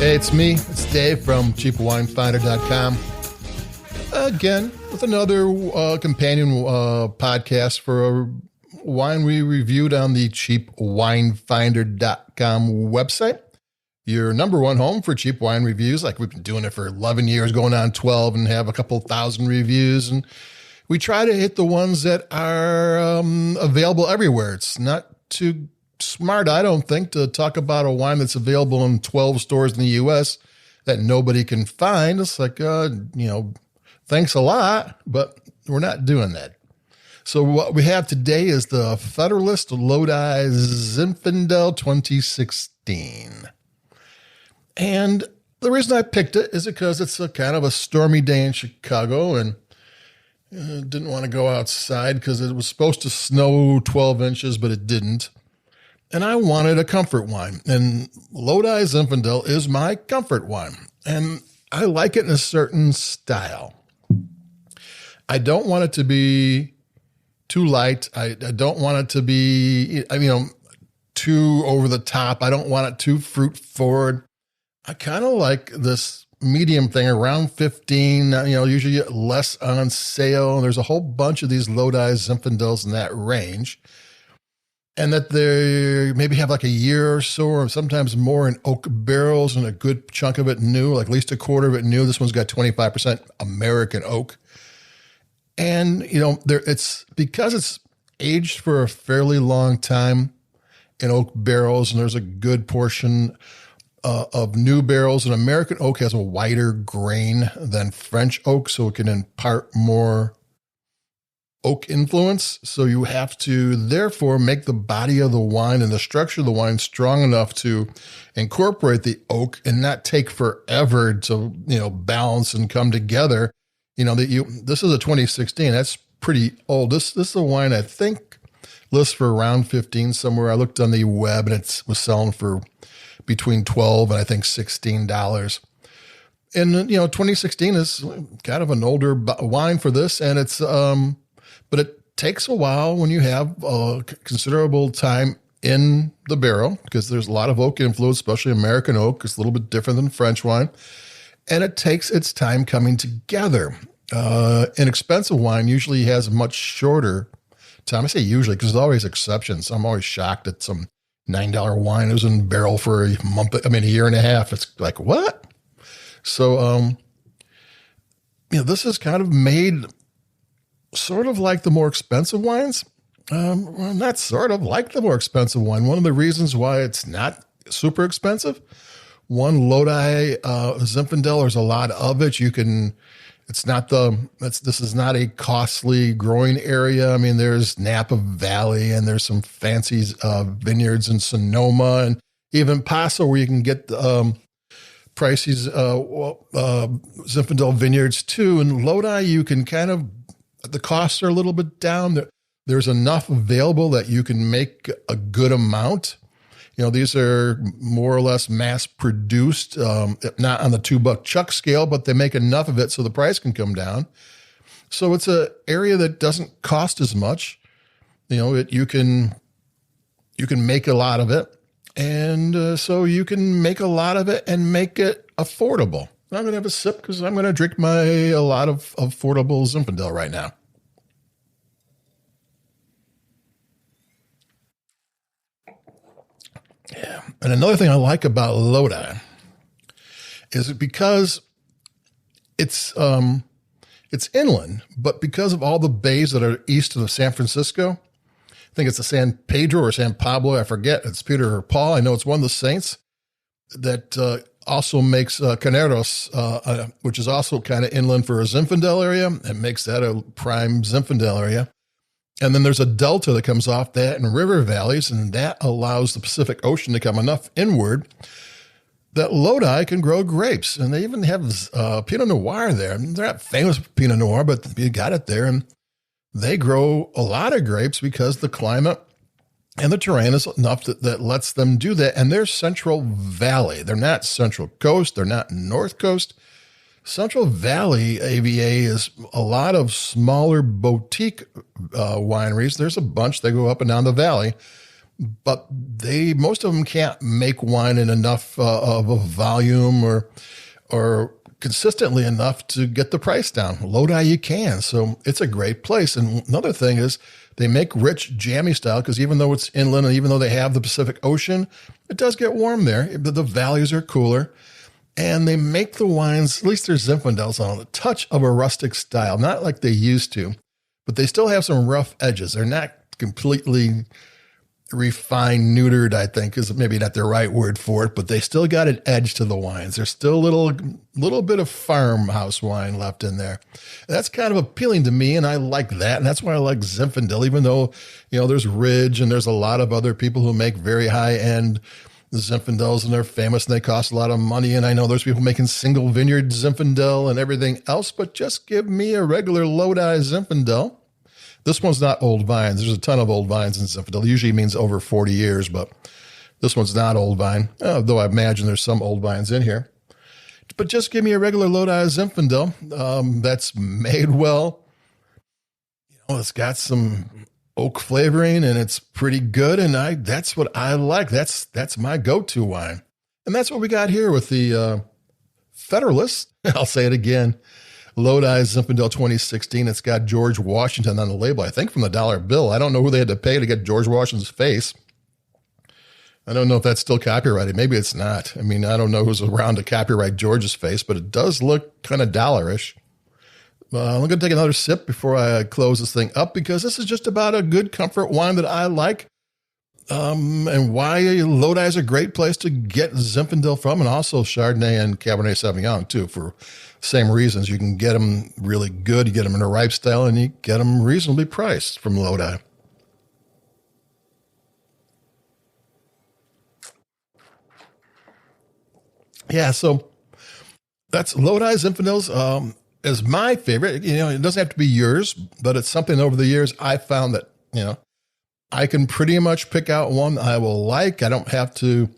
Hey, it's me. It's Dave from cheapwinefinder.com. Again, with another companion podcast for a wine we reviewed on the cheapwinefinder.com website. Your number one home for cheap wine reviews. Like, we've been doing it for 11 years, going on 12, and have a couple thousand reviews. And we try to hit the ones that are available everywhere. It's not too smart, I don't think, to talk about a wine that's available in 12 stores in the U.S. that nobody can find. It's like, thanks a lot, but we're not doing that. So what we have today is the Federalist Lodi Zinfandel 2016. And the reason I picked it is because it's a kind of a stormy day in Chicago, and didn't want to go outside because it was supposed to snow 12 inches, but it didn't. And I wanted a comfort wine, and Lodi Zinfandel is my comfort wine, and I like it in a certain style. I don't want it to be too light. I don't want it to be, too over the top. I don't want it too fruit forward. I kind of like this medium thing around 15, usually less on sale. There's a whole bunch of these Lodi Zinfandels in that range. And that they maybe have like a year or so, or sometimes more, in oak barrels, and a good chunk of it new, like at least a quarter of it new. This one's got 25% American oak. And, it's because it's aged for a fairly long time in oak barrels, and there's a good portion of new barrels. And American oak has a wider grain than French oak, so it can impart more oak influence. So you have to therefore make the body of the wine and the structure of the wine strong enough to incorporate the oak and not take forever to, balance and come together. This is a 2016. That's pretty old. This is a wine I think lists for around 15 somewhere. I looked on the web and it was selling for between $12 and I think $16. And 2016 is kind of an older wine for this, and it's but it takes a while when you have considerable time in the barrel, because there's a lot of oak influence, especially American oak. It's a little bit different than French wine. And it takes its time coming together. An expensive wine usually has a much shorter time. I say usually because there's always exceptions. I'm always shocked at some $9 wine that was in barrel for a year and a half. It's like, what? So, this is kind of made sort of like the more expensive wines. Not sort of like the more expensive wine. One of the reasons why it's not super expensive, one, Lodi Zinfandel, there's a lot of it. This is not a costly growing area. There's Napa Valley, and there's some fancy vineyards in Sonoma, and even Paso, where you can get pricey Zinfandel vineyards too. And Lodi, you can the costs are a little bit down. There's enough available that you can make a good amount. These are more or less mass produced, not on the $2 chuck scale, but they make enough of it so the price can come down. So it's an area that doesn't cost as much. You can make a lot of it. And so you can make a lot of it and make it affordable. I'm going to have a sip because I'm going to drink a lot of affordable Zinfandel right now. Yeah. And another thing I like about Lodi is because it's inland, but because of all the bays that are east of San Francisco, I think it's the San Pedro or San Pablo, I forget. It's Peter or Paul. I know it's one of the saints that also makes Carneros, which is also kind of inland for a Zinfandel area, and makes that a prime Zinfandel area. And then there's a delta that comes off that and river valleys, and that allows the Pacific Ocean to come enough inward that Lodi can grow grapes. And they even have Pinot Noir there. They're not famous for Pinot Noir, but you got it there. And they grow a lot of grapes because the climate and the terrain is enough that lets them do that. And they're Central Valley. They're not Central Coast. They're not North Coast. Central Valley AVA is a lot of smaller boutique wineries. There's a bunch that go up and down the valley, but most of them can't make wine in enough of a volume or consistently enough to get the price down. Lodi, you can. So it's a great place. And another thing is they make rich, jammy style, because even though it's inland and even though they have the Pacific Ocean, it does get warm there. The valleys are cooler. And they make the wines, at least their Zinfandels, on a touch of a rustic style, not like they used to, but they still have some rough edges. They're not completely refined, neutered, I think is maybe not the right word for it, but they still got an edge to the wines. There's still a little bit of farmhouse wine left in there. And that's kind of appealing to me, and I like that. And that's why I like Zinfandel, even though, there's Ridge and there's a lot of other people who make very high-end Zinfandels, and they're famous and they cost a lot of money. And I know there's people making single vineyard Zinfandel and everything else, but just give me a regular Lodi Zinfandel. This one's not old vines. There's a ton of old vines in Zinfandel. It usually means over 40 years, but this one's not old vine, though I imagine there's some old vines in here. But just give me a regular Lodi Zinfandel that's made well. It's got some oak flavoring and it's pretty good, and that's what I like. That's my go-to wine. And that's what we got here with the Federalist. I'll say it again. Lodi Zinfandel 2016. It's got George Washington on the label, I think from the dollar bill. I don't know who they had to pay to get George Washington's face. I don't know if that's still copyrighted. Maybe it's not. I mean, I don't know who's around to copyright George's face, but it does look kind of dollarish. I'm going to take another sip before I close this thing up, because this is just about a good comfort wine that I like. And why Lodi is a great place to get Zinfandel from, and also Chardonnay and Cabernet Sauvignon too, for same reasons. You can get them really good, you get them in a ripe style, and you get them reasonably priced from Lodi. Yeah, so that's Lodi Zinfandels. Is my favorite. It doesn't have to be yours, but it's something over the years I found that, I can pretty much pick out one I will like. I don't have to,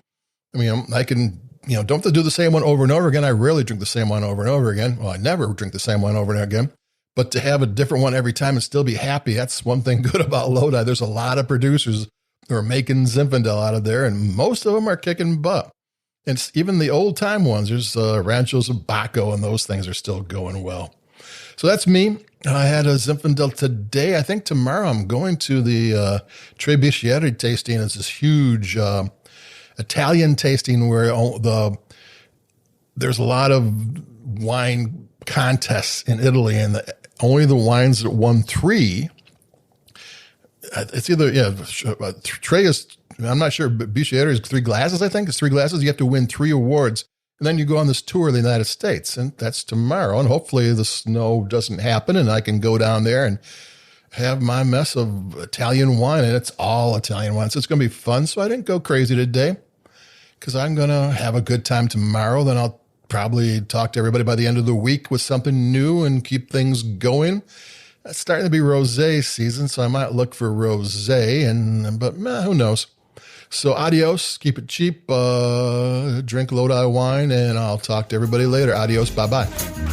I can, don't have to do the same one over and over again. I rarely drink the same one over and over again. Well, I never drink the same one over and over again, but to have a different one every time and still be happy, that's one thing good about Lodi. There's a lot of producers who are making Zinfandel out of there, and most of them are kicking butt. And even the old time ones, there's Ranchos of Baco, and those things are still going well. So that's me. I had a Zinfandel today. I think tomorrow I'm going to the Tre Bicchieri tasting. It's this huge Italian tasting where there's a lot of wine contests in Italy, and only the wines that won 3. It's either, Tre is, I'm not sure, but Bicchieri is 3 glasses, I think. It's 3 glasses. You have to win 3 awards. And then you go on this tour of the United States, and that's tomorrow. And hopefully the snow doesn't happen, and I can go down there and have my mess of Italian wine. And it's all Italian wine. So it's going to be fun. So I didn't go crazy today, because I'm going to have a good time tomorrow. Then I'll probably talk to everybody by the end of the week with something new and keep things going. It's starting to be rosé season, so I might look for rosé, but who knows? So adios, keep it cheap, drink Lodi wine, and I'll talk to everybody later. Adios, bye-bye.